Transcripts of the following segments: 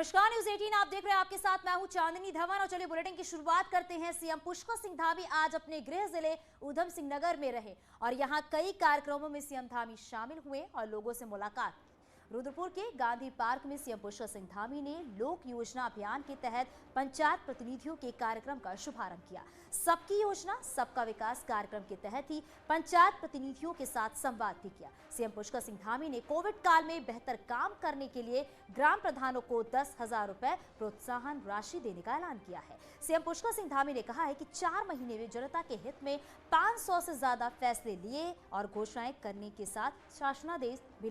नमस्कार, न्यूज 18 आप देख रहे हैं। आपके साथ मैं हूं चांदनी धवन और चलिए बुलेटिन की शुरुआत करते हैं। सीएम पुष्कर सिंह धामी आज अपने गृह जिले ऊधम सिंह नगर में रहे और यहां कई कार्यक्रमों में सीएम धामी शामिल हुए और लोगों से मुलाकात की। रुद्रपुर के गांधी पार्क में सीएम पुष्कर सिंह धामी ने लोक योजना अभियान के तहत पंचायत प्रतिनिधियों के कार्यक्रम का शुभारंभ किया। सबकी योजना सबका विकास कार्यक्रम के तहत ही पंचायत प्रतिनिधियों के साथ संवाद भी किया। सीएम पुष्कर सिंह धामी ने कोविड काल में बेहतर काम करने के लिए ग्राम प्रधानों को 10,000 रुपए प्रोत्साहन राशि देने का ऐलान किया है। सीएम पुष्कर सिंह धामी ने कहा है कि 4 महीने में जनता के हित में 500 से ज्यादा फैसले लिए और घोषणाएं करने के साथ शासनादेश भी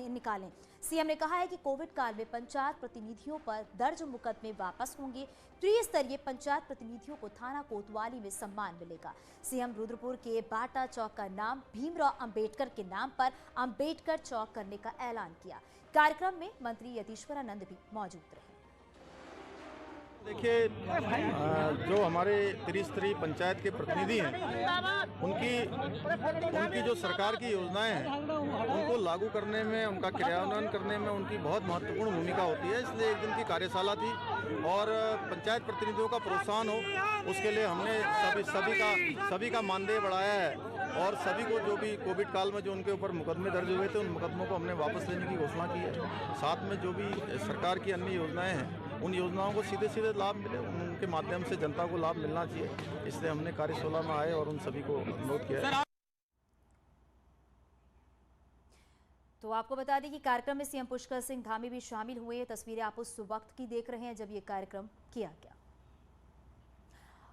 निकाले। सीएम ने कहा है कि कोविड काल में पंचायत प्रतिनिधियों पर दर्ज मुकदमे वापस होंगे। त्रिस्तरीय पंचायत प्रतिनिधियों को थाना कोतवाली में सम्मान मिलेगा। सीएम रुद्रपुर के बाटा चौक का नाम भीमराव अंबेडकर के नाम पर अंबेडकर चौक करने का ऐलान किया। कार्यक्रम में मंत्री यतीश्वरानंद भी मौजूद रहे। देखिए, जो हमारे त्रिस्तरीय पंचायत के प्रतिनिधि हैं उनकी जो सरकार की योजनाएं हैं उनको लागू करने में, उनका क्रियान्वयन करने में उनकी बहुत महत्वपूर्ण भूमिका होती है। इसलिए एक दिन की कार्यशाला थी और पंचायत प्रतिनिधियों का प्रोत्साहन हो, उसके लिए हमने सभी का मानदेय बढ़ाया है और सभी को जो भी कोविड काल में जो उनके ऊपर मुकदमे दर्ज हुए थे उन मुकदमों को हमने वापस लेने की घोषणा की है। साथ में जो भी सरकार की अन्य योजनाएं हैं उन योजनाओं को सीधे सीधे लाभ मिले, उनके माध्यम से जनता को लाभ मिलना चाहिए। इसलिए हमने कार्यशाला में आए और उन सभी को अनुरोध किया है। तो आपको बता दें कि कार्यक्रम में सीएम पुष्कर सिंह धामी भी शामिल हुए। तस्वीरें आप उस वक्त की देख रहे हैं जब ये कार्यक्रम किया गया।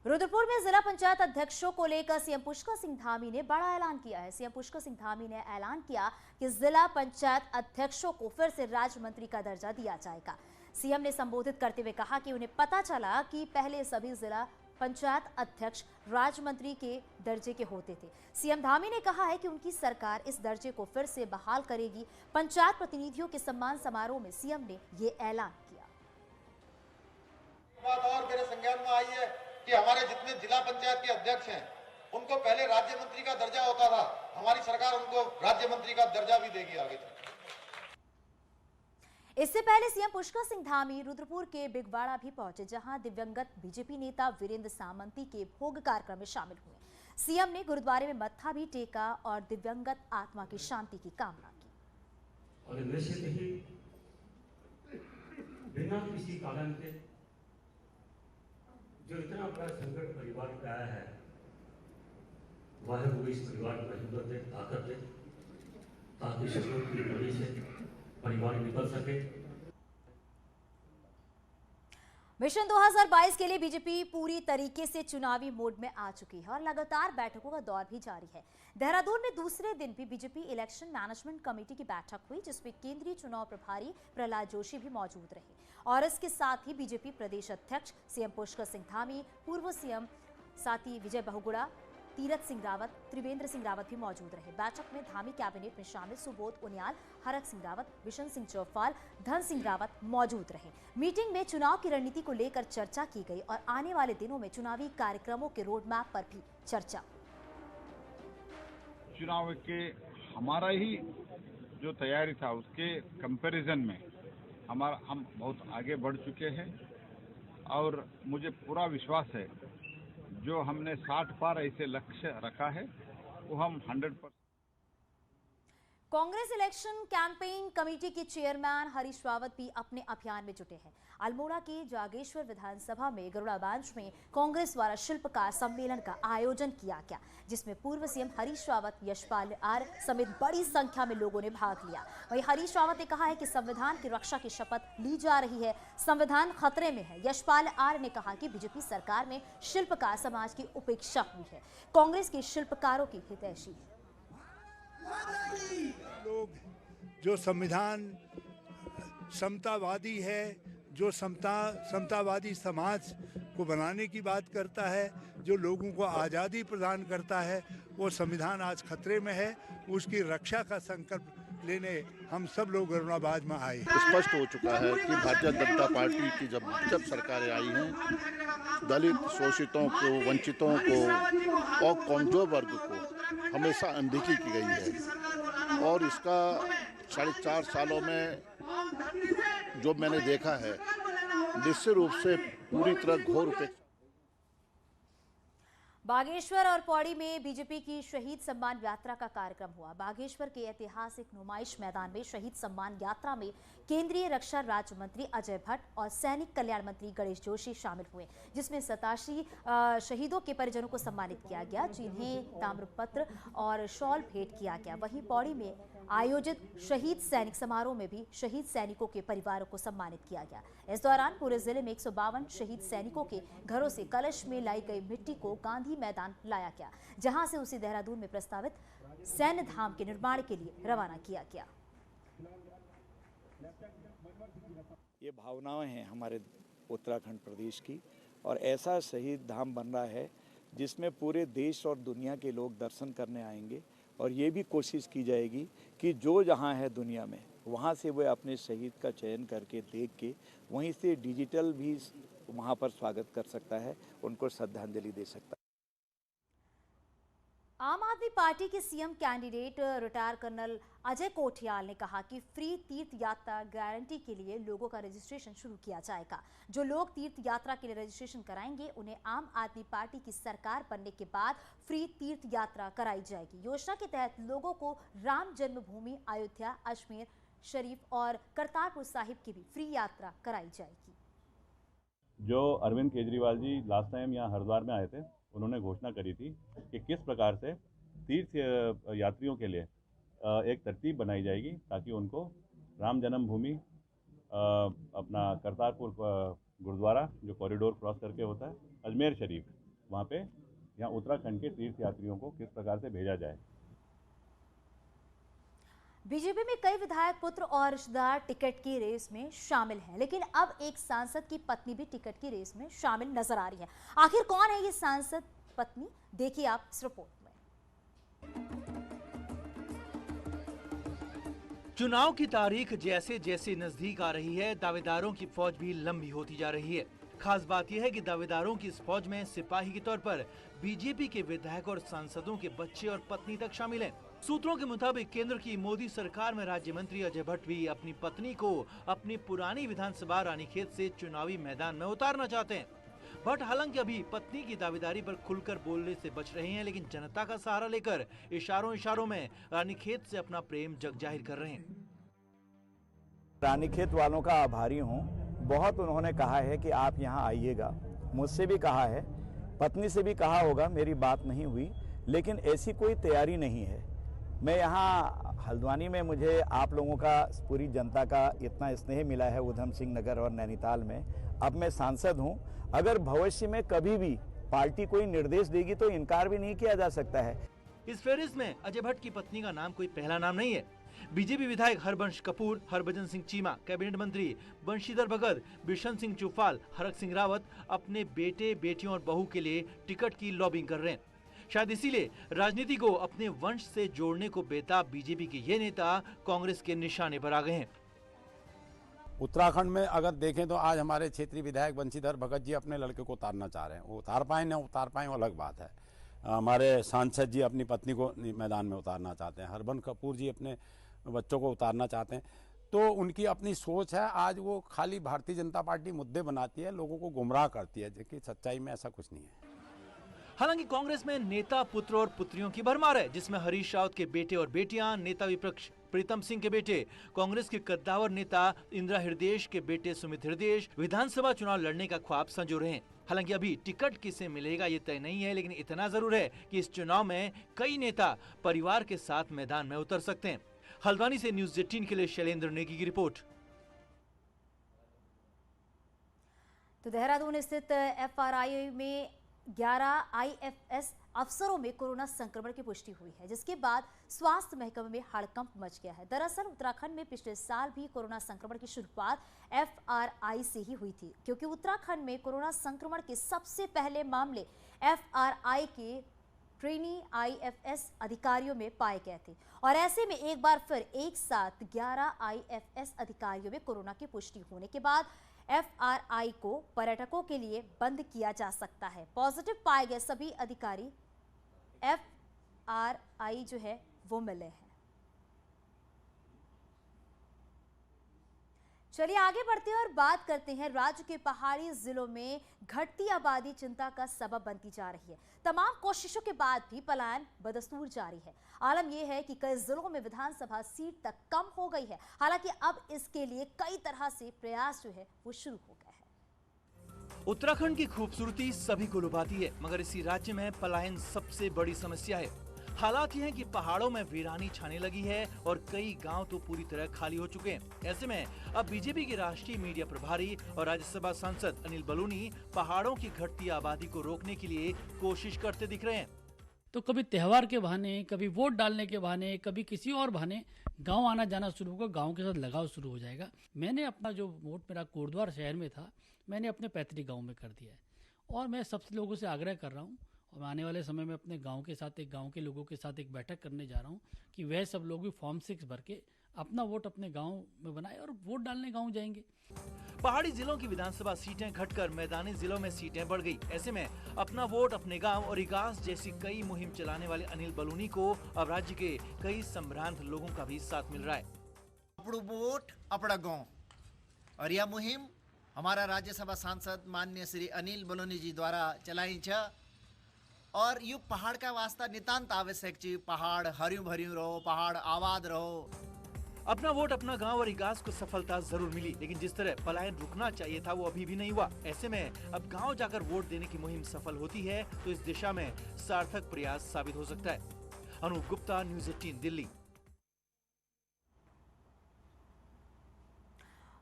रुद्रपुर में जिला पंचायत अध्यक्षों को लेकर सीएम पुष्कर सिंह धामी ने बड़ा ऐलान किया है। सीएम पुष्कर सिंह धामी ने ऐलान किया कि जिला पंचायत अध्यक्षों को फिर से राज्य मंत्री का दर्जा दिया जाएगा। सीएम ने संबोधित करते हुए कहा कि उन्हें पता चला कि पहले सभी जिला पंचायत अध्यक्ष राज्य मंत्री के दर्जे के होते थे। सीएम धामी ने कहा है कि उनकी सरकार इस दर्जे को फिर से बहाल करेगी। पंचायत प्रतिनिधियों के सम्मान समारोह में सीएम ने ये ऐलान किया। बात और मेरे संज्ञान में आई है कि हमारे जितने जिला पंचायत के अध्यक्ष हैं उनको पहले राज्य मंत्री का दर्जा होता था। हमारी सरकार उनको राज्य मंत्री का दर्जा भी देगी आगे। इससे पहले सीएम पुष्कर सिंह धामी रुद्रपुर के बिगवाड़ा भी पहुंचे, जहां दिवंगत बीजेपी नेता वीरेंद्र सामंती के भोग कार्यक्रम में शामिल हुए। सीएम ने गुरुद्वारे में मत्था भी टेका और दिवंगत आत्मा की शांति की कामना की। और निश्चित ही बिना किसी कारण के जो इतना बड़ा संकट परिवार पे आया है, वह वो इस परिवार को हिम्मत दे, ताकत दे, ताकि शत्रुओं की लड़ी से परिवार निकल सके। मिशन 2022 के लिए बीजेपी पूरी तरीके से चुनावी मोड में आ चुकी है और लगातार बैठकों का दौर भी जारी है। देहरादून में दूसरे दिन भी बीजेपी इलेक्शन मैनेजमेंट कमेटी की बैठक हुई, जिसमें केंद्रीय चुनाव प्रभारी प्रहलाद जोशी भी मौजूद रहे और इसके साथ ही बीजेपी प्रदेश अध्यक्ष सीएम पुष्कर सिंह धामी, पूर्व सीएम साथी विजय बहुगुणा, तीरथ सिंह रावत, त्रिवेंद्र सिंह रावत भी मौजूद रहे। बैठक में धामी कैबिनेट में शामिल सुबोध उनियाल, हरक सिंह रावत, बिशन सिंह चौपाल, धन सिंह रावत मौजूद रहे। मीटिंग में चुनाव की रणनीति को लेकर चर्चा की गई और आने वाले दिनों में चुनावी कार्यक्रमों के रोड मैप पर भी चर्चा। चुनाव के हमारा ही जो तैयारी था उसके कंपैरिजन में हम बहुत आगे बढ़ चुके हैं और मुझे पूरा विश्वास है जो हमने 60 पार ऐसे लक्ष्य रखा है वो हम 100%। कांग्रेस इलेक्शन कैंपेन कमेटी के चेयरमैन हरीश रावत भी अपने अभियान में जुटे हैं। अल्मोड़ा के जागेश्वर विधानसभा में गरुड़ाबांज में कांग्रेस द्वारा शिल्पकार सम्मेलन का आयोजन किया गया, जिसमें पूर्व सीएम हरीश रावत, यशपाल आर्य समेत बड़ी संख्या में लोगों ने भाग लिया। वहीं हरीश रावत ने कहा है कि संविधान की रक्षा की शपथ ली जा रही है, संविधान खतरे में है। यशपाल आर्य ने कहा कि बीजेपी सरकार में शिल्पकार समाज की उपेक्षा हुई है, कांग्रेस के शिल्पकारों की हितैषी है। लोग जो संविधान समतावादी है, जो समतावादी समाज को बनाने की बात करता है, जो लोगों को आज़ादी प्रदान करता है, वो संविधान आज खतरे में है। उसकी रक्षा का संकल्प लेने हम सब लोग गरुड़ाबाज में आए। स्पष्ट हो चुका है कि भारतीय जनता पार्टी की जब सरकारें आई हैं, दलित, शोषितों को, वंचितों को और कमजोर वर्ग को हमेशा अनदेखी की गई है और इसका 4.5 सालों में जो मैंने देखा है निश्चित रूप से पूरी तरह घोर उपेक्षा। बागेश्वर और पौड़ी में बीजेपी की शहीद सम्मान यात्रा का कार्यक्रम हुआ। बागेश्वर के ऐतिहासिक नुमाइश मैदान में शहीद सम्मान यात्रा में केंद्रीय रक्षा राज्य मंत्री अजय भट्ट और सैनिक कल्याण मंत्री गणेश जोशी शामिल हुए, जिसमें 87 शहीदों के परिजनों को सम्मानित किया गया, जिन्हें ताम्रपत्र और शॉल भेंट किया गया। वहीं पौड़ी में आयोजित शहीद सैनिक समारोह में भी शहीद सैनिकों के परिवारों को सम्मानित किया गया। इस दौरान पूरे जिले में 152 शहीद सैनिकों के घरों से कलश में लाई गई मिट्टी को गांधी मैदान लाया गया, जहां से उसे देहरादून में प्रस्तावित सैन्य धाम के निर्माण के लिए रवाना किया गया। ये भावनाएं हैं हमारे उत्तराखंड प्रदेश की, और ऐसा शहीद धाम बन रहा है जिसमें पूरे देश और दुनिया के लोग दर्शन करने आएंगे, और ये भी कोशिश की जाएगी कि जो जहाँ है दुनिया में वहाँ से वे अपने शहीद का चयन करके देख के वहीं से डिजिटल भी वहाँ पर स्वागत कर सकता है, उनको श्रद्धांजलि दे सकता है। आम आदमी पार्टी के CM candidate retire colonel Ajay Kothiyal ने कहा कि फ्री तीर्थ यात्रा गारंटी के लिए लोगों का रजिस्ट्रेशन शुरू किया जाएगा। जो लोग तीर्थ यात्रा के लिए रजिस्ट्रेशन कराएंगे उन्हें आम आदमी पार्टी की सरकार बनने के बाद फ्री तीर्थ यात्रा कराई जाएगी। योजना के तहत लोगों को राम जन्मभूमि, अयोध्या, अजमेर शरीफ और करतारपुर साहिब की भी फ्री यात्रा कराई जाएगी। जो अरविंद केजरीवाल जी लास्ट टाइम यहाँ हरिद्वार में आए थे, उन्होंने घोषणा करी थी कि किस प्रकार से तीर्थ यात्रियों के लिए एक तरतीब बनाई जाएगी ताकि उनको राम जन्मभूमि, अपना करतारपुर गुरुद्वारा जो कॉरिडोर क्रॉस करके होता है, अजमेर शरीफ, वहाँ पे यहाँ उत्तराखंड के तीर्थ यात्रियों को किस प्रकार से भेजा जाए। बीजेपी में कई विधायक पुत्र और रिश्तेदार टिकट की रेस में शामिल हैं, लेकिन अब एक सांसद की पत्नी भी टिकट की रेस में शामिल नजर आ रही है। आखिर कौन है ये सांसद पत्नी, देखिए आप इस रिपोर्ट में। चुनाव की तारीख जैसे जैसे नजदीक आ रही है, दावेदारों की फौज भी लंबी होती जा रही है। खास बात यह है कि दावेदारों की इस फौज में सिपाही के तौर पर बीजेपी के विधायक और सांसदों के बच्चे और पत्नी तक शामिल हैं। सूत्रों के मुताबिक केंद्र की मोदी सरकार में राज्य मंत्री अजय भट्ट भी अपनी पत्नी को अपनी पुरानी विधानसभा रानीखेत से चुनावी मैदान में उतारना चाहते हैं। भट्ट हालांकि अभी पत्नी की दावेदारी पर खुलकर बोलने से बच रहे हैं, लेकिन जनता का सहारा लेकर इशारों में रानीखेत से अपना प्रेम जग जाहिर कर रहे हैं। रानीखेत वालों का आभारी हूँ, बहुत उन्होंने कहा है कि आप यहाँ आइएगा। मुझसे भी कहा है, पत्नी से भी कहा होगा, मेरी बात नहीं हुई, लेकिन ऐसी कोई तैयारी नहीं है। मैं यहाँ हल्द्वानी में मुझे आप लोगों का, पूरी जनता का इतना स्नेह मिला है ऊधम सिंह नगर और नैनीताल में। अब मैं सांसद हूँ, अगर भविष्य में कभी भी पार्टी कोई निर्देश देगी तो इनकार भी नहीं किया जा सकता है। इस फहरिस्त में अजय भट्ट की पत्नी का नाम कोई पहला नाम नहीं है। बीजेपी विधायक हरबंश कपूर, हरभजन सिंह चीमा, कैबिनेट मंत्री बंशीधर भगत, बिशन सिंह चुफाल, हरक सिंह रावत अपने बेटे, बेटियों और बहू के लिए टिकट की लॉबिंग कर रहे हैं। शायद इसीलिए राजनीति को अपने वंश से जोड़ने को बेताब बीजेपी के ये नेता कांग्रेस के निशाने पर आ गए हैं। उत्तराखंड में अगर देखें तो आज हमारे क्षेत्रीय विधायक बंशीधर भगत जी अपने लड़के को उतारना चाह रहे हैं। वो उतार पाए ना उतार पाए वो अलग बात है। हमारे सांसद जी अपनी पत्नी को मैदान में उतारना चाहते हैं। हरबंश कपूर जी अपने बच्चों को उतारना चाहते हैं। तो उनकी अपनी सोच है। आज वो खाली भारतीय जनता पार्टी मुद्दे बनाती है, लोगों को गुमराह करती है, जबकि सच्चाई में ऐसा कुछ नहीं है। हालांकि कांग्रेस में नेता पुत्र और पुत्रियों की भरमार है, जिसमें हरीश रावत के बेटे और बेटियां, नेता विपक्ष प्रीतम सिंह के बेटे, कांग्रेस के कद्दावर नेता इंदिरा हृदयेश के बेटे सुमित हृदयेश विधानसभा चुनाव लड़ने का ख्वाब संजो रहे हैं। हालांकि अभी टिकट किसे मिलेगा ये तय नहीं है, लेकिन इतना जरूर है कि इस चुनाव में कई नेता परिवार के साथ मैदान में उतर सकते हैं। हल्द्वानी से न्यूज़ 18 के लिए शैलेंद्र नेगी की रिपोर्ट। तो देहरादून स्थित FRI में 11 IFS अफसरों में कोरोना संक्रमण की पुष्टि हुई है, जिसके बाद स्वास्थ्य महकमे में हड़कंप मच गया है। दरअसल उत्तराखंड में पिछले साल भी कोरोना संक्रमण की शुरुआत FRI से ही हुई थी, क्योंकि उत्तराखंड में कोरोना संक्रमण के सबसे पहले मामले FRI के ट्रेनी IFS अधिकारियों में पाए गए थे। और ऐसे में एक बार फिर एक साथ 11 IFS अधिकारियों में कोरोना की पुष्टि होने के बाद FRI को पर्यटकों के लिए बंद किया जा सकता है। पॉजिटिव पाए गए सभी अधिकारी FRI जो है वो मिले हैं। चलिए आगे बढ़ते हैं और बात करते हैं राज्य के पहाड़ी जिलों में घटती आबादी चिंता का सबब बनती जा रही है। तमाम कोशिशों के बाद भी पलायन बदस्तूर जारी है। आलम यह है कि कई जिलों में विधानसभा सीट तक कम हो गई है। हालांकि अब इसके लिए कई तरह से प्रयास जो है वो शुरू हो गए हैं। उत्तराखंड की खूबसूरती सभी को लुभाती है, मगर इसी राज्य में पलायन सबसे बड़ी समस्या है। हालात ये हैं कि पहाड़ों में वीरानी छाने लगी है और कई गांव तो पूरी तरह खाली हो चुके हैं। ऐसे में अब बीजेपी के राष्ट्रीय मीडिया प्रभारी और राज्यसभा सांसद अनिल बलूनी पहाड़ों की घटती आबादी को रोकने के लिए कोशिश करते दिख रहे हैं। तो कभी त्योहार के बहाने, कभी वोट डालने के बहाने, कभी किसी और बहाने गांव आना जाना शुरू होगा, गांव के साथ लगाव शुरू हो जाएगा। मैंने अपना जो वोट मेरा कोटद्वार शहर में था, मैंने अपने पैतृक गाँव में कर दिया है और मैं सबसे लोगों से आग्रह कर रहा हूँ और आने वाले समय में अपने गांव के साथ, एक गांव के लोगों के साथ एक बैठक करने जा रहा हूं कि वह सब लोग भी फॉर्म 6 भर के अपना वोट अपने गांव में बनाए और वोट डालने गांव जाएंगे। पहाड़ी जिलों की विधानसभा सीटें घटकर मैदानी जिलों में सीटें बढ़ गई। ऐसे में अपना वोट अपने गांव और इगास जैसी कई मुहिम चलाने वाले अनिल बलूनी को अब राज्य के कई संभ्रांत लोगों का भी साथ मिल रहा है। अपना वोट अपना गाँव, और यह मुहिम हमारा राज्यसभा सांसद माननीय श्री अनिल बलूनी जी द्वारा चलाई छ और यू पहाड़ का वास्ता नितांत आवश्यक चीज। पहाड़ हरियों भरियों रहो, पहाड़ आबाद रहो। अपना वोट अपना गांव और इगास को सफलता जरूर मिली, लेकिन जिस तरह पलायन रुकना चाहिए था वो अभी भी नहीं हुआ। ऐसे में अब गांव जाकर वोट देने की मुहिम सफल होती है तो इस दिशा में सार्थक प्रयास साबित हो सकता है। अनूप गुप्ता, न्यूज़ 18 दिल्ली।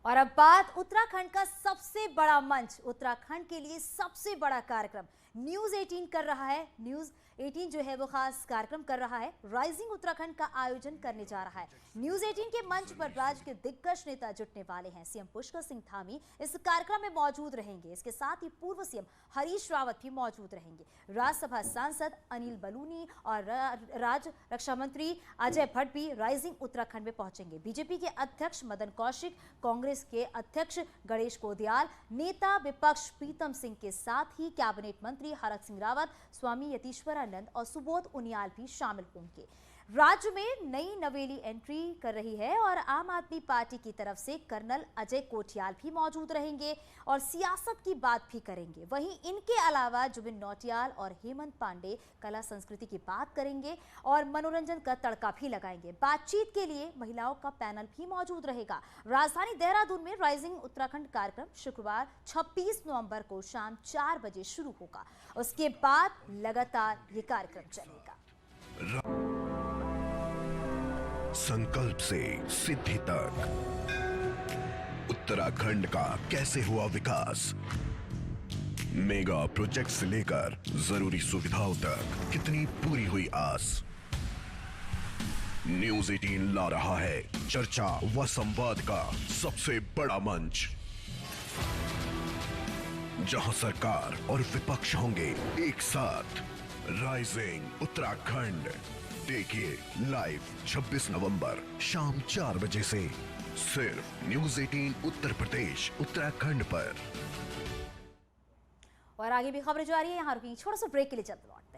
और अब बात उत्तराखंड का सबसे बड़ा मंच, उत्तराखंड के लिए सबसे बड़ा कार्यक्रम न्यूज़ 18 कर रहा है। न्यूज़ 18 जो है वो खास कार्यक्रम कर रहा है, राइजिंग उत्तराखंड का आयोजन करने जा रहा है। न्यूज़ 18 के मंच पर राज्य के दिग्गज नेता जुटने वाले हैं। सीएम पुष्कर सिंह धामी इस कार्यक्रम में मौजूद रहेंगे। इसके साथ ही पूर्व सीएम हरीश रावत भी मौजूद रहेंगे। राज्यसभा सांसद अनिल बलूनी और राज्य रक्षा मंत्री अजय भट्ट भी राइजिंग उत्तराखंड में पहुंचेंगे। बीजेपी के अध्यक्ष मदन कौशिक, कांग्रेस के अध्यक्ष गणेश कोदियाल, नेता विपक्ष प्रीतम सिंह के साथ ही कैबिनेट मंत्री हरक सिंह रावत, स्वामी यतीश्वरानंद और सुबोध उनियाल भी शामिल होंगे। राज्य में नई नवेली एंट्री कर रही है और आम आदमी पार्टी की तरफ से कर्नल अजय कोठियाल भी मौजूद रहेंगे और सियासत की बात भी करेंगे। वहीं इनके अलावा जुबिन नौटियाल और हेमंत पांडे कला संस्कृति की बात करेंगे और मनोरंजन का तड़का भी लगाएंगे। बातचीत के लिए महिलाओं का पैनल भी मौजूद रहेगा। राजधानी देहरादून में राइजिंग उत्तराखंड कार्यक्रम शुक्रवार 26 नवंबर को शाम 4 बजे शुरू होगा। उसके बाद लगातार ये कार्यक्रम चलेगा। संकल्प से सिद्धि तक उत्तराखंड का कैसे हुआ विकास, मेगा प्रोजेक्ट से लेकर जरूरी सुविधाओं तक कितनी पूरी हुई आस। न्यूज़ 18 ला रहा है चर्चा व संवाद का सबसे बड़ा मंच, जहां सरकार और विपक्ष होंगे एक साथ। राइजिंग उत्तराखंड देखिए लाइव 26 नवंबर शाम 4 बजे से सिर्फ न्यूज़ 18 उत्तर प्रदेश उत्तराखंड पर। और आगे भी खबरें जारी है, यहाँ रुकेंगे छोटा सा ब्रेक के लिए, जल्द लौट